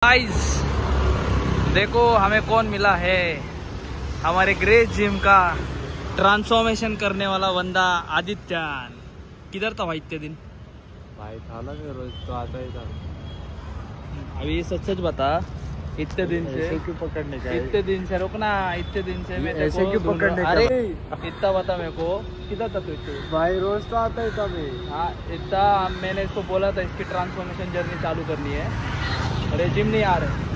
Guys देखो हमें कौन मिला है, हमारे ग्रेस जिम का ट्रांसफॉर्मेशन करने वाला बंदा आदित्यान। किधर था भाई इतने दिन? भाई था ना, रोज तो आता ही था। अभी सच सच बता, इतने दिन से क्यों पकड़ने का? इतने दिन से रुकना, इतने दिन से मैं ऐसे क्यों पकड़ने का? अरे इतना बता मेरे को, किधर था तू इतने? भाई रोज तो आता ही था मैं। हाँ इतना, मैंने इसको बोला था इसकी ट्रांसफॉर्मेशन जर्नी चालू करनी है। अरे जिम नहीं आ रहे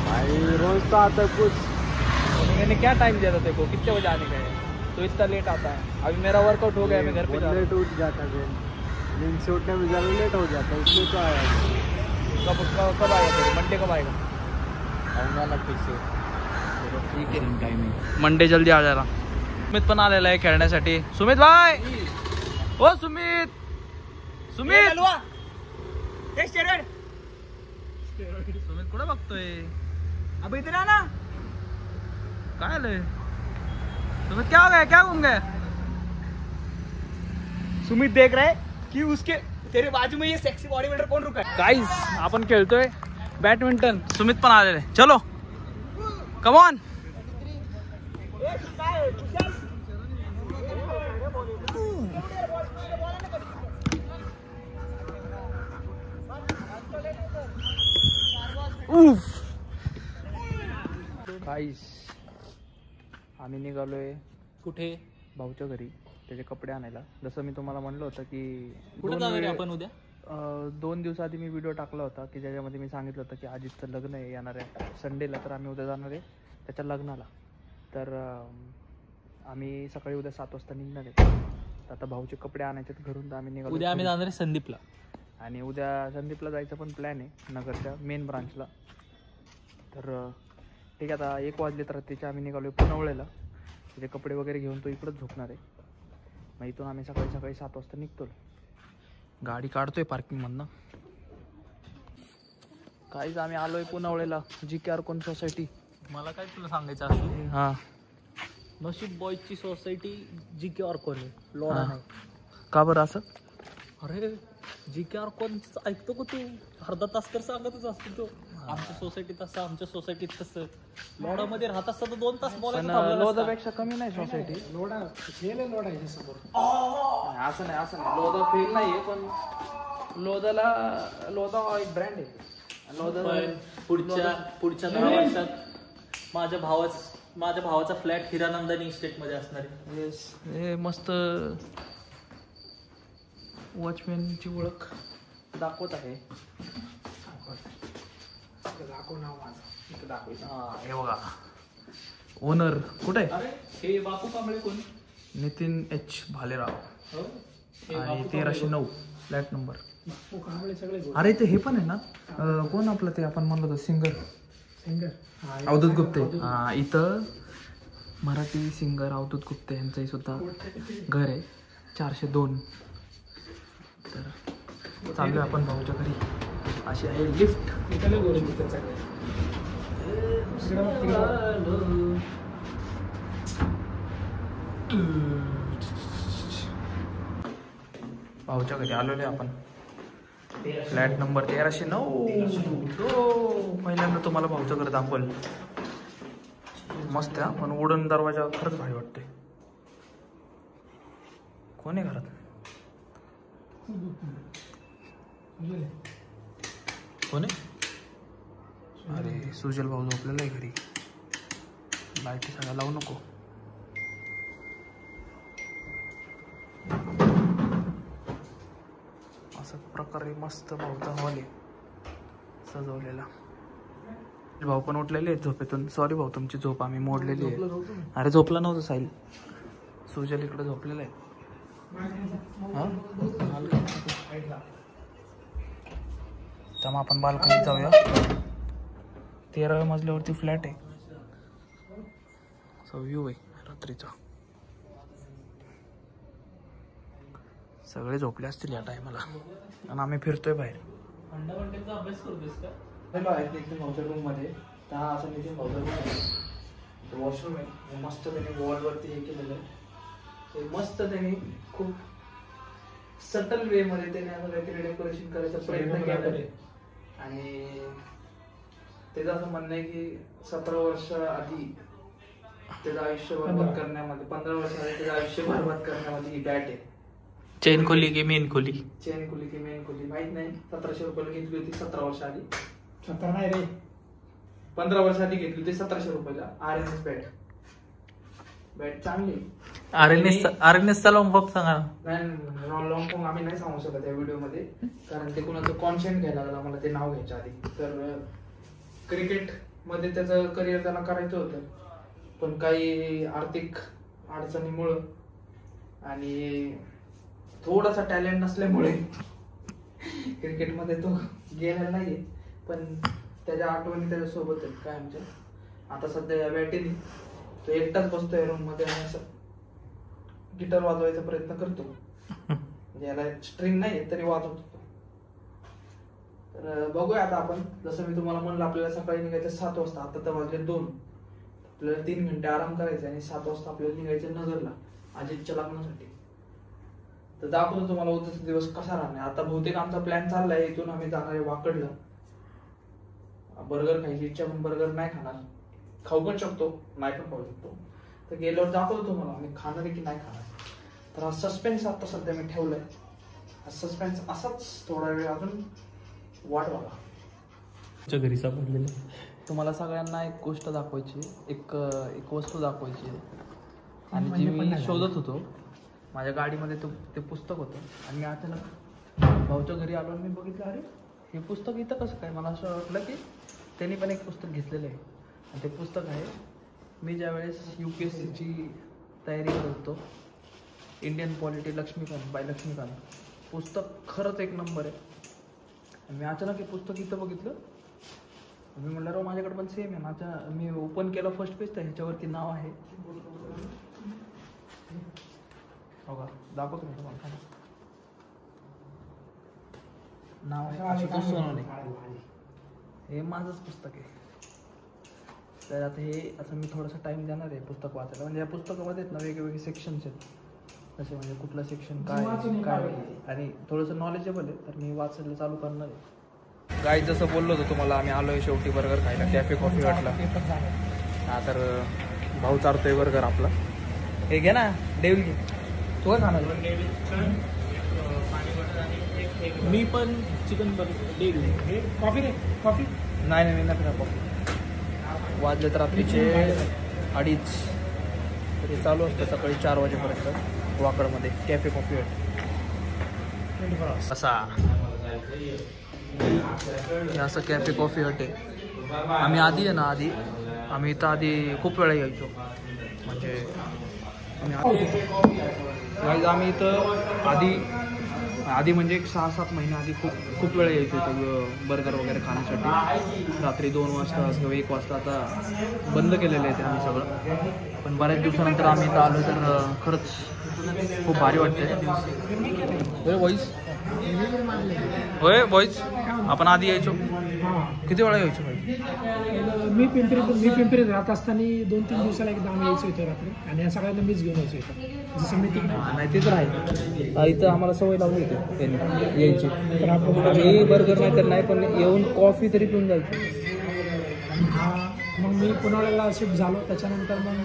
भाई, रोज तो आता है कुछ। तो मैंने क्या टाइम दिया था तेरे को, कितने बजे आने का है? तो इतना लेट आता है। अभी मेरा वर्कआउट हो गया, मैं घर पे जा रहा हूँ। लेट उठ जाता है, दिन से उठने में ज़्यादा लेट हो जाता है, इसलिए तो आया। कब आएगा? मंडे कब आएगा? आऊँगा ना फिर से। ठीक है, टाइमिंग मंडे जल्दी आ जाएगा। सुमित पण आलेला आहे खेळण्यासाठी। सुमित भाई, ओ सुमित, सुमित सुमित कुठे बघतोय? अबे इधर आना। काय आलंय? सुमित क्या हो गया, क्या घूम गए? सुमित देख रहा है कि उसके तेरे बाजू में ये सेक्सी बॉडी बिल्डर कौन रुका है? गाइस आपण खेळतोय बॅडमिंटन। सुमित पण आलेले, चलो कम ऑन। गाइस आम्ही निघालोय कुठे? भाऊच्या घरी त्याचे कपडे आणायला। जसं मी तुम्हाला म्हणलं होतं की कुठे जाणार आहे आपण उद्या? 2 दिवसाआधी मी व्हिडिओ टाकला होता की ज्याच्यामध्ये मी सांगितलं होतं की अजितचं लग्न आहे येणाऱ्या संडेला, तर आम्ही उद्या जाणार आहे त्याच्या लग्नाला। तर आम्ही सकाळी उद्या 7 वाजता निघणार आहे। तर आता भाऊचे कपडे आणायचे घरून, तर आम्ही निघालो। उद्या आम्ही जाणार आहे संदीपला, आणि उद्या संदीपला जायचं पण प्लॅन आहे, नगरच्या मेन ब्रांचला। तर ठीक आहे, आता 1 वाजले तर त्याच्या आम्ही निघालो पुनवळेला। त्याचे कपडे वगैरे घेऊन तो इकडंच झोपणार आहे। मग इथून आम्ही सकाळी 7 वाजता निघतो। गाडी काढतोय पार्किंगमधनं। काहीच आम्ही आलोय पुनवळेला, GKR कोण सोसायटी। मला काय तुला सांगायचं असू, हां नशीब बॉयजची सोसायटी GKR कोण आहे, लोडा नाही। का बरं असं? अरे GKR कोण ऐकतो का तू? अर्धा तास तर सांगतच असतो तो, आमच्या सोसायटीत असं, आमच्या सोसायटीत तसं। लोडामध्ये राहत असतं तर 2 तास बोलायला। लोधापेक्षा कमी नाही सोसायटी। लोडा फेल आहे, लोडा आहे समोर। असं नाही, लोधा फेल नाहीये, पण लोधा एक ब्रँड आहे। लोधा पुढच्या 10 वर्षात माझ्या भावाचा फ्लॅट हिरानंदानी इस्टेट मध्ये असणार आहे। येस, हे मस्त वॉचमॅनची ओळख दाखवत आहे। दाखव नाव माझं, दाखवायचं। हे बघा, ओनर कुठे आहे? अरे हे बापू कांबळे कोण? नितीन H भालेराव, आणि 1309 फ्लॅट नंबर। बापू कांबळे सगळे। अरे ते हे पण आहे ना, कोण आपलं ते आपण म्हणलो होतो सिंगर अवधूत गुप्ते। हा, इथं मराठी सिंगर अवधूत गुप्ते यांचंही सुद्धा घर आहे 402। तर चालू आहे आपण भाऊच्या घरी। अशी आहे लिफ्ट। भाऊच्या घरी आलेलो आहे आपण, फ्लॅट नंबर 1309। पहिल्यांदा तुम्हाला भाऊचं घर दाखवलं। मस्त आहे, पण वुडन दरवाजा खरंच भारी वाटते। कोण आहे घरात? कोण आहे? अरे सुजल भाऊ झोपलेला आहे घरी। लाईट सगळ्या लावू नको। असं प्रकारे मस्त भाऊचा हॉल आहे सजवलेला। भाऊ पण उठलेले आहेत झोपेतून। सॉरी भाऊ, तुमची झोप आम्ही मोडलेली आहे। अरे झोपला नव्हतं साहिल, सुजल इकडे झोपलेला आहे। तर मग आपण बाल्कनीत जाऊया। 13व्या मजल्यावरती फ्लॅट आहे, व्ह्यू आहे रात्रीचा। सगळे झोपले असतील या टायमाला, आणि आम्ही फिरतोय बाहेर। अभ्यास करतोस का? भाऊच्या रूम मध्ये असं नितीन भाऊचा रूम आहे, वॉशरूम आहे। मस्त त्याने वॉलवरती हे केलेलं आहे, मस्त त्याने खूप सटल वे मध्ये त्याने असं काहीतरी डेकोरेशन करायचा प्रयत्न केला आणि त्याचं असं म्हणणं आहे की 17 वर्ष आधी त्याचं आयुष्य बरबाद करण्यामध्ये, 15 वर्ष आधी त्याचं आयुष्य बरबाद करण्यामध्ये ही बॅट आहे. चेन खोली की मेन खोली? चेन खोली की मेन खोली माहित नाही. 1700 रुपयाला घेतली होती 17 वर्ष आधी. 17 नाही रे, 15 वर्ष आधी घेतली होती 1700 रुपयाला. RNS बॅट चांगली. RNS चा लॉंग पॉप सांगा. नाही लॉंग पॉप आम्ही नाही सांगू शकत या व्हिडिओ मध्ये, कारण ते कुणाचं कॉन्टेंट घ्यायला लागलं मला ते नाव घ्यायच्या आधी. तर क्रिकेट मध्ये त्याचं करिअर त्याला करायचं होतं, पण काही आर्थिक अडचणीमुळं आणि थोडासा टॅलेंट नसल्यामुळे क्रिकेटमध्ये तो गेलेला नाहीये. पण त्याच्या आठवणी त्याच्यासोबत आहेत काय आमच्या. आता सध्या या बॅटीने तो एकटाच बसतोय रूम मध्ये आणि असं गिटार वाजवायचा प्रयत्न करतो. म्हणजे याला स्ट्रिंग नाही तरी वाजवतो. तर बघूया आता आपण, जसं मी तुम्हाला म्हणलं आपल्याला सकाळी निघायचं 7 वाजता. आता तर वाजले 2. आपल्याला 3 घंटे आराम करायचा आणि 7 वाजता आपल्याला निघायचं नगरला अजितच्या लग्नासाठी. तर दाखवतो तुम्हाला उद्याचा दिवस कसा राहणार. आता बहुतेक आमचा प्लॅन चाललाय, इथून आम्ही जाणार आहे वाकडला. बर्गर खायची इच्छा, पण बर्गर नाही खाणार. खाऊ पण शकतो, नाही पण खाऊ शकतो. तर गेल्यावर दाखवतो तुम्हाला आम्ही खाणार आहे की नाही खाणार. तर हा सस्पेन्स आता सध्या मी ठेवलाय. हा सस्पेन्स असाच थोडा वेळ अजून वाढवा. घरी सापडलेलं. तुम्हाला सगळ्यांना एक गोष्ट दाखवायची, एक वस्तू दाखवायची आणि जी मी शोधत होतो. माझ्या गाडीमध्ये ते पुस्तक होतं आणि मी अचानक भाऊच्या घरी आलो आणि मी बघितलं, अरे हे पुस्तक इथं कसं काय. मला असं वाटलं की त्यांनी पण एक पुस्तक घेतलेलं आहे. आणि ते पुस्तक आहे, मी ज्यावेळेस UPSCची तयारी करत होतो, Indian polity Laxmikanth by Laxmikanth. पुस्तक खरंच एक नंबर आहे. आणि मी अचानक हे पुस्तक इथं बघितलं. मी म्हटलं राव माझ्याकडे पण सेम आहे. मी ओपन केलं फर्स्ट पेज, तर ह्याच्यावरती नाव आहे. हो का, दाखवतो मी तुम्हाला. नाव आहे आशुतोष सोनवणे. हे माझंच पुस्तक आहे. तर आता हे असं मी थोडासा टाइम देणार आहे पुस्तक वाचायला. म्हणजे या पुस्तकामध्ये ना वेगवेगळे सेक्शन्स आहेत, जसे म्हणजे कुठलं सेक्शन काय आणि थोडंसं नॉलेजेबल आहे. तर मी वाचायला चालू करणार आहे. गाईड जसं बोललो होतो तुम्हाला, आम्ही आलोय शेवटी बर्गर खायला कॅफे कॉफी हटला. हा तर भाऊ चारतोय बर्गर आपला. हे घे ना डेव्हिल घे. तो काय खाणार? मी पण चिकन बर्गर. कॉफी रे, कॉफी नाही नाही नाही कॉफी. वाजले तर रात्रीचे 2:30. तर हे चालू असतं सकाळी 4 वाजेपर्यंत वाकडमध्ये कॅफे कॉफी हट. असा हे असं कॅफे कॉफी हट आहे. आम्ही आधी आहे ना, आम्ही इथं आधी खूप वेळा यायचो. म्हणजे आम्ही इथं आधी म्हणजे एक 6-7 महिने आधी खूप वेळा यायचो इथं बर्गर वगैरे खाण्यासाठी. रात्री 2 वाजता किंवा 1 वाजता. आता बंद केलेलं आहे ते आम्ही सगळं. पण बऱ्याच दिवसानंतर आम्ही इथं आलो तर खरंच खूप भारी वाटतंय. होय बॉईज, आपण आधी यायचो. किती वेळा यायचो भाई? मी पिंपरीत राहत असताना 2-3 दिवसाला एकदा आम्ही यायचो इथे रात्री. आणि या सगळ्यांना मीच घेऊन यायचो इथं. जसं मी नाही ते तर आहे. इथं आम्हाला सवय लावली होती त्यांनी यायची. आम्ही बर्गर नाही तर नाही, पण येऊन कॉफी तरी पिऊन जायचो. मग मी पुण्याला शिफ्ट झालो. त्याच्यानंतर मग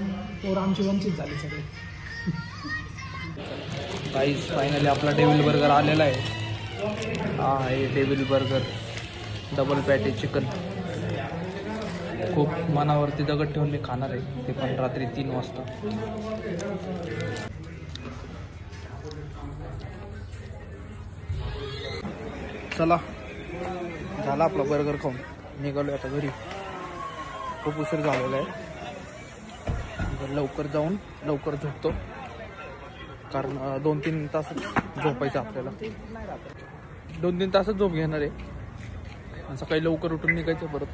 पोर आमची वंचित झाली सगळी. काहीच फायनली आपला डेव्हिल बर्गर आलेला आहे. हा आहे devil burger, double patty chicken. खूप मनावरती दगड ठेवून मी खाणार आहे, ते पण रात्री 3 वाजता. चला, झाला आपला बर्गर खाऊन निघालो आता घरी. खूप उशीर झालेला आहे. लवकर जाऊन लवकर झोपतो, कारण 2-3 तास झोपायचं आपल्याला. 2-3 तासच झोप घेणार आहे आणि सकाळी लवकर उठून निघायचं परत.